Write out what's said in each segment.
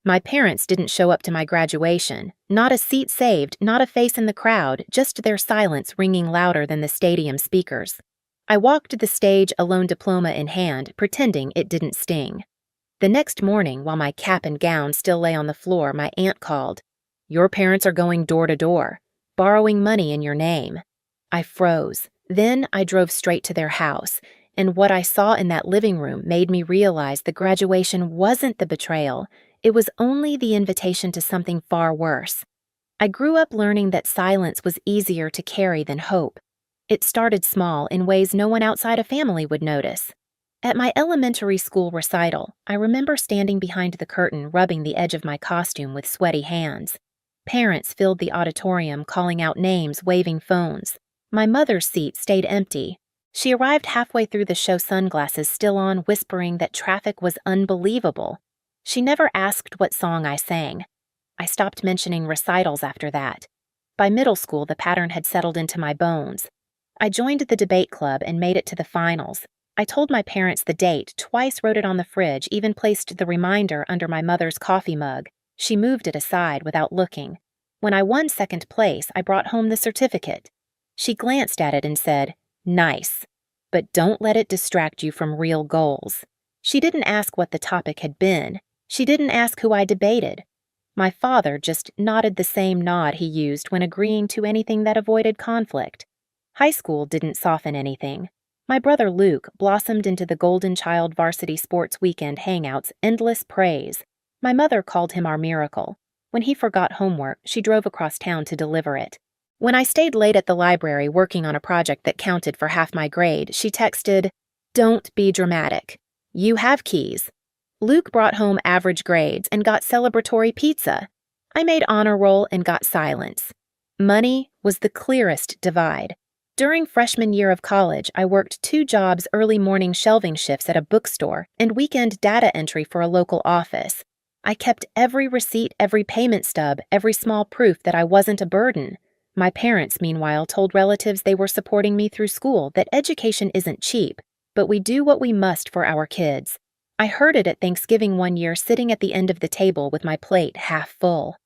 My parents didn't show up to my graduation. Not a seat saved, not a face in the crowd, just their silence ringing louder than the stadium speakers. I walked the stage, a lone diploma in hand, pretending it didn't sting. The next morning, while my cap and gown still lay on the floor, my aunt called. "Your parents are going door to door, borrowing money in your name." I froze. Then I drove straight to their house, and what I saw in that living room made me realize the graduation wasn't the betrayal. It was only the invitation to something far worse. I grew up learning that silence was easier to carry than hope. It started small in ways no one outside a family would notice. At my elementary school recital, I remember standing behind the curtain rubbing the edge of my costume with sweaty hands. Parents filled the auditorium calling out names, waving phones. My mother's seat stayed empty. She arrived halfway through the show, sunglasses still on, whispering that traffic was unbelievable. She never asked what song I sang. I stopped mentioning recitals after that. By middle school, the pattern had settled into my bones. I joined the debate club and made it to the finals. I told my parents the date, twice wrote it on the fridge, even placed the reminder under my mother's coffee mug. She moved it aside without looking. When I won second place, I brought home the certificate. She glanced at it and said, "Nice, but don't let it distract you from real goals." She didn't ask what the topic had been. She didn't ask who I debated. My father just nodded the same nod he used when agreeing to anything that avoided conflict. High school didn't soften anything. My brother Luke blossomed into the Golden Child varsity sports weekend hangouts, endless praise. My mother called him our miracle. When he forgot homework, she drove across town to deliver it. When I stayed late at the library working on a project that counted for half my grade, she texted, "Don't be dramatic. You have keys." Luke brought home average grades and got celebratory pizza. I made honor roll and got silence. Money was the clearest divide. During freshman year of college, I worked 2 jobs, early morning shelving shifts at a bookstore and weekend data entry for a local office. I kept every receipt, every payment stub, every small proof that I wasn't a burden. My parents, meanwhile, told relatives they were supporting me through school that education isn't cheap, but we do what we must for our kids. I heard it at Thanksgiving one year, sitting at the end of the table with my plate half full.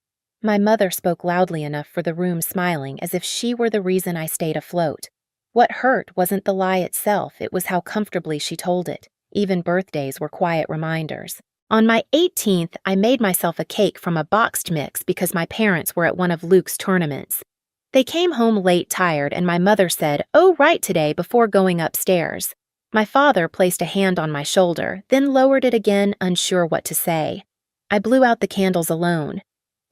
My mother spoke loudly enough for the room, smiling as if she were the reason I stayed afloat. What hurt wasn't the lie itself, it was how comfortably she told it. Even birthdays were quiet reminders. On my 18th, I made myself a cake from a boxed mix because my parents were at one of Luke's tournaments. They came home late, tired, and my mother said, "Oh, right today," before going upstairs. My father placed a hand on my shoulder, then lowered it again, unsure what to say. I blew out the candles alone.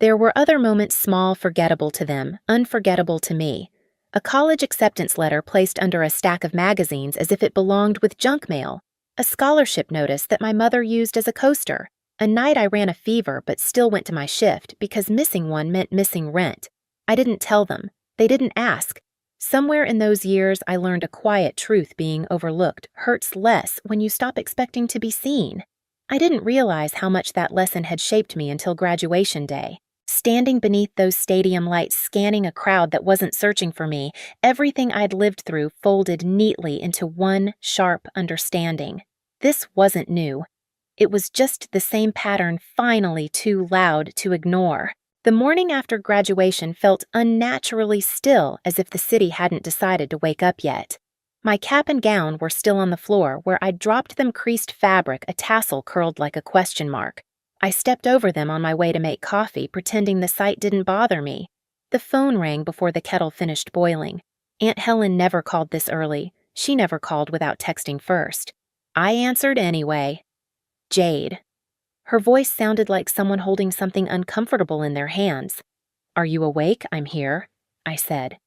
There were other moments, small, forgettable to them, unforgettable to me. A college acceptance letter placed under a stack of magazines as if it belonged with junk mail. A scholarship notice that my mother used as a coaster. A night I ran a fever but still went to my shift because missing one meant missing rent. I didn't tell them. They didn't ask. Somewhere in those years, I learned a quiet truth: being overlooked hurts less when you stop expecting to be seen. I didn't realize how much that lesson had shaped me until graduation day. Standing beneath those stadium lights, scanning a crowd that wasn't searching for me, everything I'd lived through folded neatly into one sharp understanding. This wasn't new. It was just the same pattern, finally too loud to ignore. The morning after graduation felt unnaturally still, as if the city hadn't decided to wake up yet. My cap and gown were still on the floor, where I'd dropped them, creased fabric, a tassel curled like a question mark. I stepped over them on my way to make coffee, pretending the sight didn't bother me. The phone rang before the kettle finished boiling. Aunt Helen never called this early. She never called without texting first. I answered anyway. Jade. Her voice sounded like someone holding something uncomfortable in their hands. "Are you awake? I'm here," I said.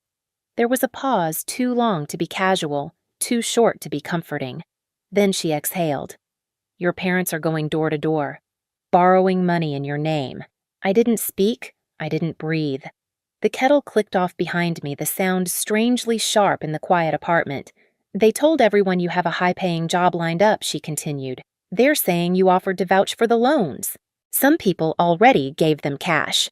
There was a pause, too long to be casual, too short to be comforting. Then she exhaled. "Your parents are going door to door, borrowing money in your name." I didn't speak. I didn't breathe. The kettle clicked off behind me, the sound strangely sharp in the quiet apartment. "They told everyone you have a high-paying job lined up," she continued. "They're saying you offered to vouch for the loans. Some people already gave them cash."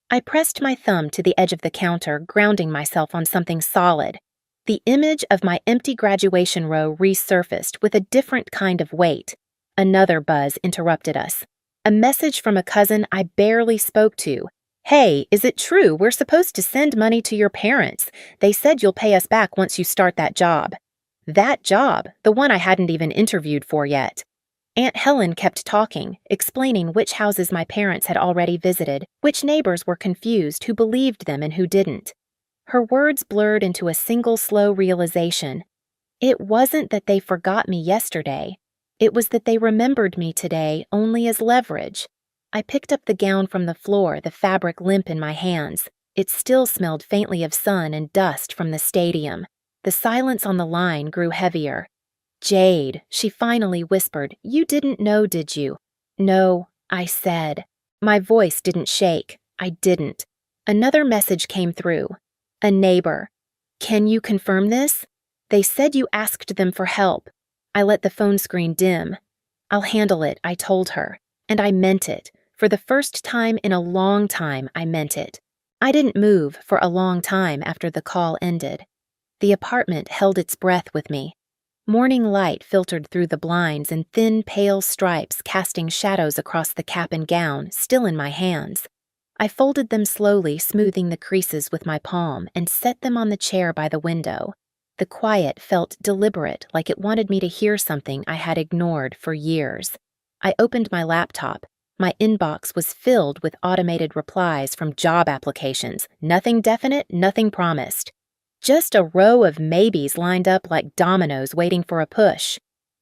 I pressed my thumb to the edge of the counter, grounding myself on something solid. The image of my empty graduation row resurfaced with a different kind of weight. Another buzz interrupted us. A message from a cousin I barely spoke to. "Hey, is it true we're supposed to send money to your parents? They said you'll pay us back once you start that job." That job, the one I hadn't even interviewed for yet. Aunt Helen kept talking, explaining which houses my parents had already visited, which neighbors were confused, who believed them and who didn't. Her words blurred into a single slow realization. It wasn't that they forgot me yesterday. It was that they remembered me today only as leverage. I picked up the gown from the floor, the fabric limp in my hands. It still smelled faintly of sun and dust from the stadium. The silence on the line grew heavier. "Jade," she finally whispered, "you didn't know, did you?" "No," I said. My voice didn't shake. I didn't. Another message came through. A neighbor. "Can you confirm this? They said you asked them for help." I let the phone screen dim. "I'll handle it," I told her. And I meant it. For the first time in a long time, I meant it. I didn't move for a long time after the call ended. The apartment held its breath with me. Morning light filtered through the blinds in thin, pale stripes, casting shadows across the cap and gown, still in my hands. I folded them slowly, smoothing the creases with my palm, and set them on the chair by the window. The quiet felt deliberate, like it wanted me to hear something I had ignored for years. I opened my laptop. My inbox was filled with automated replies from job applications. Nothing definite, nothing promised. Just a row of maybes lined up like dominoes waiting for a push.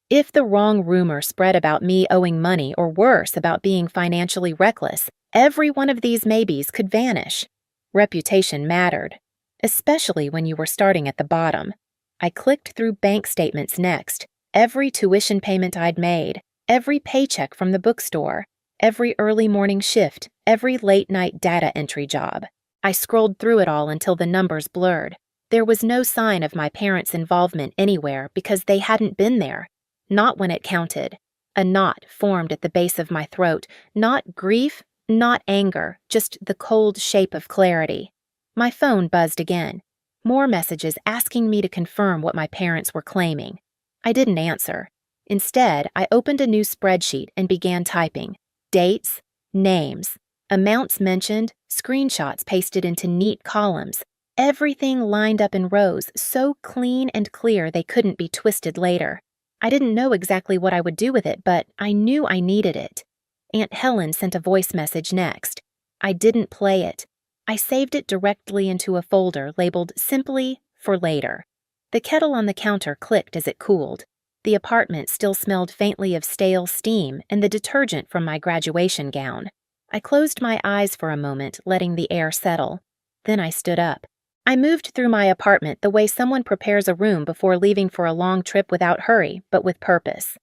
If the wrong rumor spread about me owing money, or worse, about being financially reckless, every one of these maybes could vanish. Reputation mattered, especially when you were starting at the bottom. I clicked through bank statements next, every tuition payment I'd made, every paycheck from the bookstore, every early morning shift, every late-night data entry job. I scrolled through it all until the numbers blurred. There was no sign of my parents' involvement anywhere because they hadn't been there. Not when it counted. A knot formed at the base of my throat. Not grief, not anger, just the cold shape of clarity. My phone buzzed again. More messages asking me to confirm what my parents were claiming. I didn't answer. Instead, I opened a new spreadsheet and began typing. Dates, names, amounts mentioned, screenshots pasted into neat columns. Everything lined up in rows, so clean and clear they couldn't be twisted later. I didn't know exactly what I would do with it, but I knew I needed it. Aunt Helen sent a voice message next. I didn't play it. I saved it directly into a folder labeled simply for later. The kettle on the counter clicked as it cooled. The apartment still smelled faintly of stale steam and the detergent from my graduation gown. I closed my eyes for a moment, letting the air settle. Then I stood up. I moved through my apartment the way someone prepares a room before leaving for a long trip without hurry, but with purpose.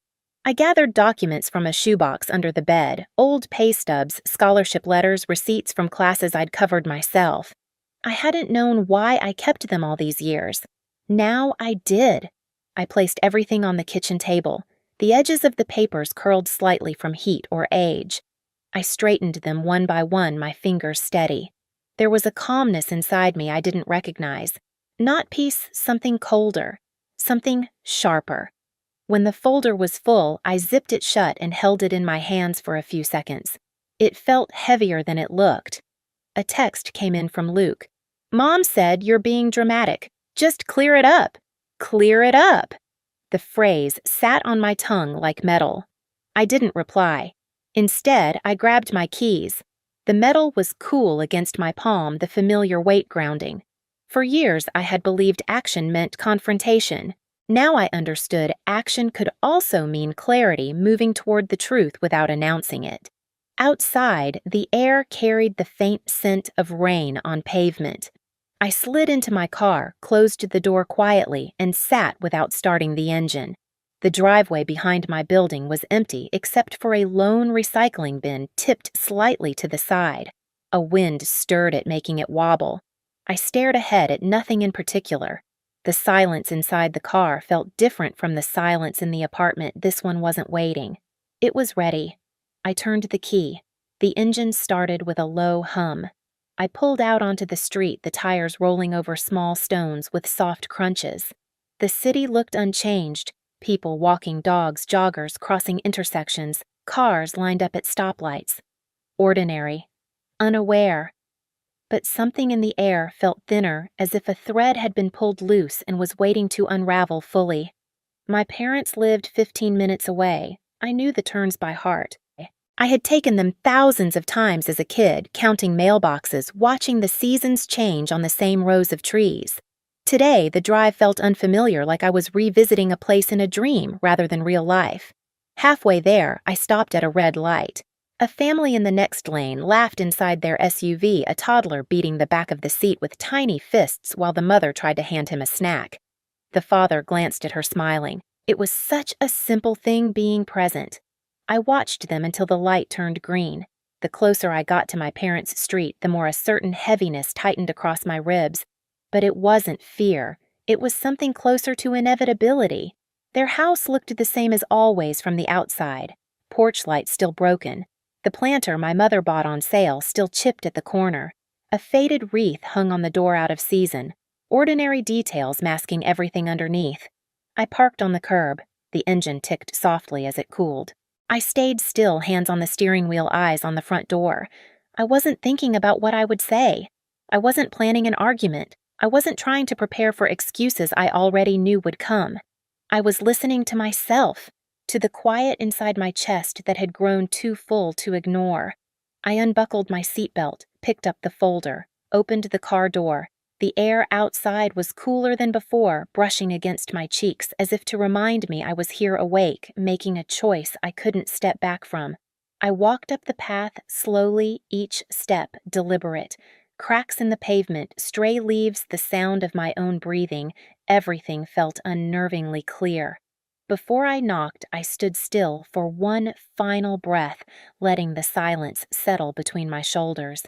I gathered documents from a shoebox under the bed, old pay stubs, scholarship letters, receipts from classes I'd covered myself. I hadn't known why I kept them all these years. Now I did. I placed everything on the kitchen table. The edges of the papers curled slightly from heat or age. I straightened them one by one, my fingers steady. There was a calmness inside me I didn't recognize. Not peace, something colder, something sharper. When the folder was full, I zipped it shut and held it in my hands for a few seconds. It felt heavier than it looked. A text came in from Luke. "Mom said you're being dramatic. Just clear it up. Clear it up." The phrase sat on my tongue like metal. I didn't reply. Instead, I grabbed my keys. The metal was cool against my palm, the familiar weight grounding. For years, I had believed action meant confrontation. Now I understood action could also mean clarity, moving toward the truth without announcing it. Outside, the air carried the faint scent of rain on pavement. I slid into my car, closed the door quietly, and sat without starting the engine. The driveway behind my building was empty except for a lone recycling bin tipped slightly to the side. A wind stirred it, making it wobble. I stared ahead at nothing in particular. The silence inside the car felt different from the silence in the apartment. This one wasn't waiting. It was ready. I turned the key. The engine started with a low hum. I pulled out onto the street, the tires rolling over small stones with soft crunches. The city looked unchanged. People walking, dogs, joggers crossing intersections. Cars lined up at stoplights. Ordinary. Unaware. But something in the air felt thinner, as if a thread had been pulled loose and was waiting to unravel fully. My parents lived 15 minutes away. I knew the turns by heart. I had taken them thousands of times as a kid, counting mailboxes, watching the seasons change on the same rows of trees. Today, the drive felt unfamiliar, like I was revisiting a place in a dream rather than real life. Halfway there, I stopped at a red light. A family in the next lane laughed inside their SUV, a toddler beating the back of the seat with tiny fists while the mother tried to hand him a snack. The father glanced at her, smiling. It was such a simple thing being present. I watched them until the light turned green. The closer I got to my parents' street, the more a certain heaviness tightened across my ribs. But it wasn't fear. It was something closer to inevitability. Their house looked the same as always from the outside. Porch light still broken. The planter my mother bought on sale still chipped at the corner. A faded wreath hung on the door out of season. Ordinary details masking everything underneath. I parked on the curb. The engine ticked softly as it cooled. I stayed still, hands on the steering wheel, eyes on the front door. I wasn't thinking about what I would say. I wasn't planning an argument. I wasn't trying to prepare for excuses I already knew would come. I was listening to myself, to the quiet inside my chest that had grown too full to ignore. I unbuckled my seatbelt, picked up the folder, opened the car door. The air outside was cooler than before, brushing against my cheeks as if to remind me I was here awake, making a choice I couldn't step back from. I walked up the path slowly, each step deliberate. Cracks in the pavement, stray leaves, the sound of my own breathing, everything felt unnervingly clear. Before I knocked, I stood still for one final breath, letting the silence settle between my shoulders.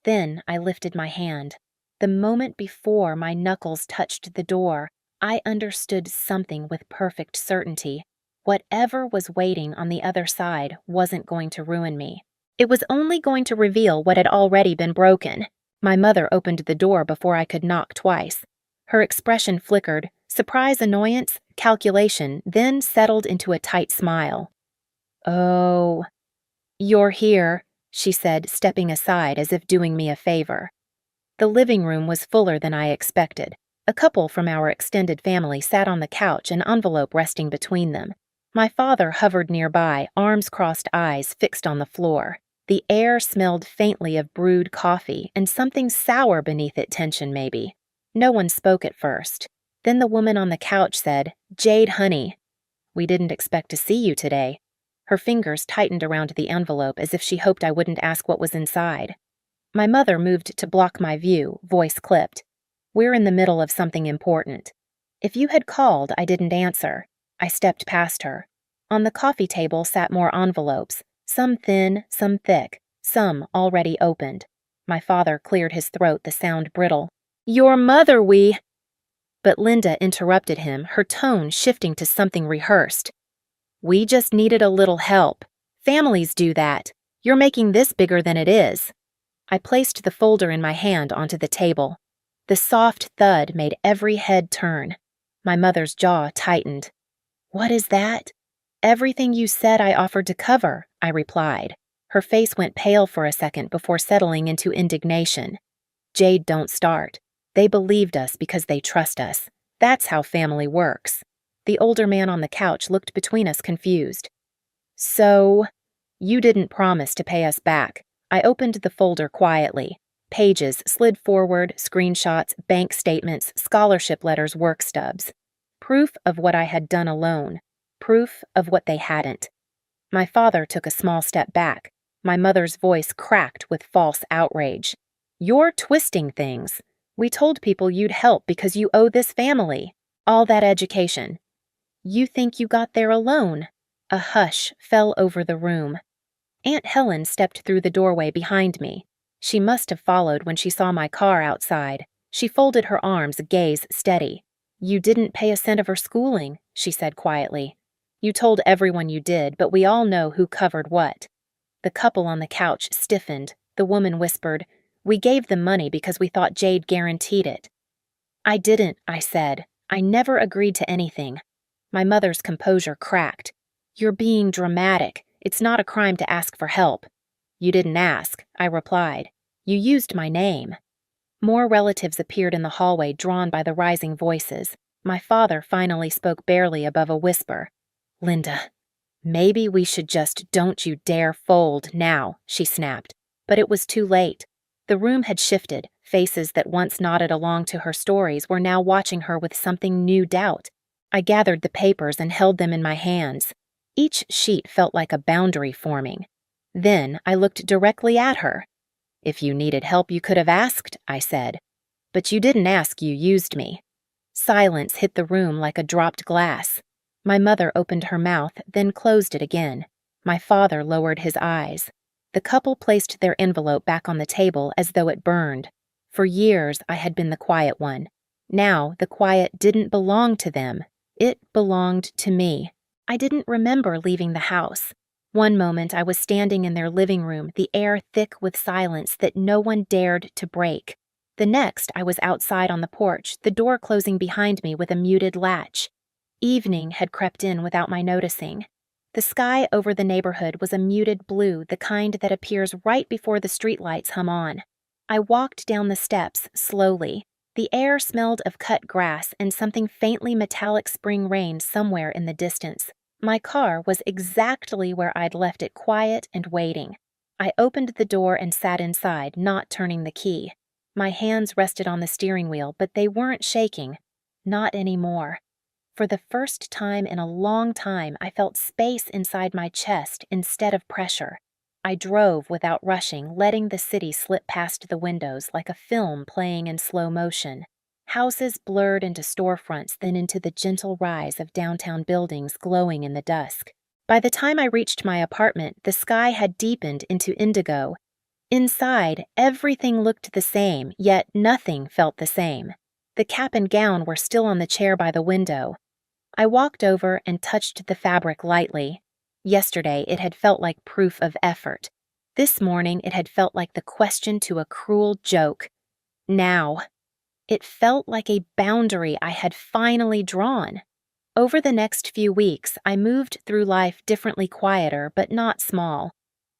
Then I lifted my hand. The moment before my knuckles touched the door, I understood something with perfect certainty. Whatever was waiting on the other side wasn't going to ruin me. It was only going to reveal what had already been broken. My mother opened the door before I could knock twice. Her expression flickered, surprise, annoyance, calculation, then settled into a tight smile. "Oh, you're here," she said, stepping aside as if doing me a favor. The living room was fuller than I expected. A couple from our extended family sat on the couch, an envelope resting between them. My father hovered nearby, arms crossed, eyes fixed on the floor. The air smelled faintly of brewed coffee and something sour beneath it, tension maybe. No one spoke at first. Then the woman on the couch said, "Jade, honey, we didn't expect to see you today." Her fingers tightened around the envelope as if she hoped I wouldn't ask what was inside. My mother moved to block my view, voice clipped. "We're in the middle of something important. If you had called, I didn't answer." I stepped past her. On the coffee table sat more envelopes, some thin, some thick, some already opened. My father cleared his throat, the sound brittle. "Your mother, we—" But Linda interrupted him, her tone shifting to something rehearsed. "We just needed a little help. Families do that. You're making this bigger than it is." I placed the folder in my hand onto the table. The soft thud made every head turn. My mother's jaw tightened. "What is that?" "Everything you said I offered to cover," I replied. Her face went pale for a second before settling into indignation. "Jade, don't start. They believed us because they trust us. That's how family works." The older man on the couch looked between us, confused. "So, you didn't promise to pay us back." I opened the folder quietly. Pages slid forward, screenshots, bank statements, scholarship letters, work stubs. Proof of what I had done alone. Proof of what they hadn't. My father took a small step back. My mother's voice cracked with false outrage. "You're twisting things. We told people you'd help because you owe this family. All that education. You think you got there alone." A hush fell over the room. Aunt Helen stepped through the doorway behind me. She must have followed when she saw my car outside. She folded her arms, gaze steady. "You didn't pay a cent of her schooling," she said quietly. "You told everyone you did, but we all know who covered what." The couple on the couch stiffened. The woman whispered, "We gave them money because we thought Jade guaranteed it." "I didn't," I said. "I never agreed to anything." My mother's composure cracked. "You're being dramatic. It's not a crime to ask for help." "You didn't ask," I replied. "You used my name." More relatives appeared in the hallway, drawn by the rising voices. My father finally spoke barely above a whisper. "Linda, maybe we should just don't you dare fold now," she snapped. But it was too late. The room had shifted. Faces that once nodded along to her stories were now watching her with something new doubt. I gathered the papers and held them in my hands. Each sheet felt like a boundary forming. Then I looked directly at her. "If you needed help, you could have asked," I said. "But you didn't ask, you used me." Silence hit the room like a dropped glass. My mother opened her mouth, then closed it again. My father lowered his eyes. The couple placed their envelope back on the table as though it burned. For years, I had been the quiet one. Now, the quiet didn't belong to them. It belonged to me. I didn't remember leaving the house. One moment I was standing in their living room, the air thick with silence that no one dared to break. The next, I was outside on the porch, the door closing behind me with a muted latch. Evening had crept in without my noticing. The sky over the neighborhood was a muted blue, the kind that appears right before the streetlights hum on. I walked down the steps slowly. The air smelled of cut grass and something faintly metallic spring rain somewhere in the distance. My car was exactly where I'd left it, quiet and waiting. I opened the door and sat inside, not turning the key. My hands rested on the steering wheel, but they weren't shaking. Not anymore. For the first time in a long time, I felt space inside my chest instead of pressure. I drove without rushing, letting the city slip past the windows like a film playing in slow motion. Houses blurred into storefronts, then into the gentle rise of downtown buildings glowing in the dusk. By the time I reached my apartment, the sky had deepened into indigo. Inside, everything looked the same, yet nothing felt the same. The cap and gown were still on the chair by the window. I walked over and touched the fabric lightly. Yesterday, it had felt like proof of effort. This morning, it had felt like the question to a cruel joke. Now, it felt like a boundary I had finally drawn. Over the next few weeks, I moved through life differently, quieter, but not small.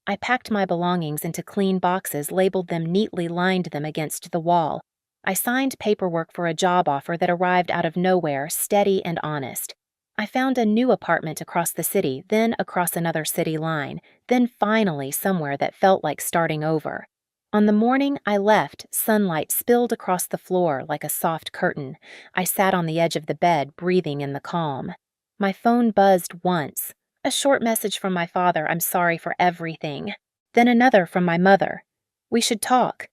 I packed my belongings into clean boxes, labeled them neatly, lined them against the wall. I signed paperwork for a job offer that arrived out of nowhere, steady and honest. I found a new apartment across the city, then across another city line, then finally somewhere that felt like starting over. On the morning I left, sunlight spilled across the floor like a soft curtain. I sat on the edge of the bed, breathing in the calm. My phone buzzed once. A short message from my father, "I'm sorry for everything." Then another from my mother, "We should talk."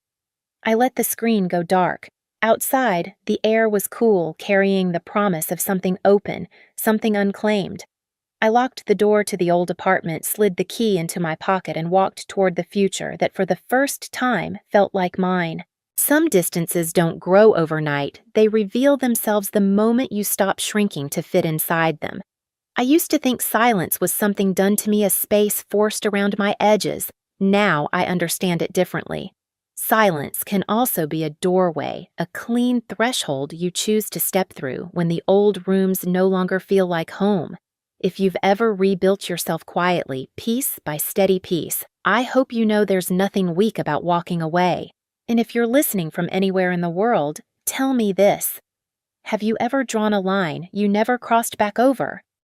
I let the screen go dark. Outside, the air was cool, carrying the promise of something open, something unclaimed. I locked the door to the old apartment, slid the key into my pocket, and walked toward the future that for the first time felt like mine. Some distances don't grow overnight. They reveal themselves the moment you stop shrinking to fit inside them. I used to think silence was something done to me, a space forced around my edges. Now I understand it differently. Silence can also be a doorway, a clean threshold you choose to step through when the old rooms no longer feel like home. If you've ever rebuilt yourself quietly, piece by steady piece, I hope you know there's nothing weak about walking away. And if you're listening from anywhere in the world, tell me this. Have you ever drawn a line you never crossed back over?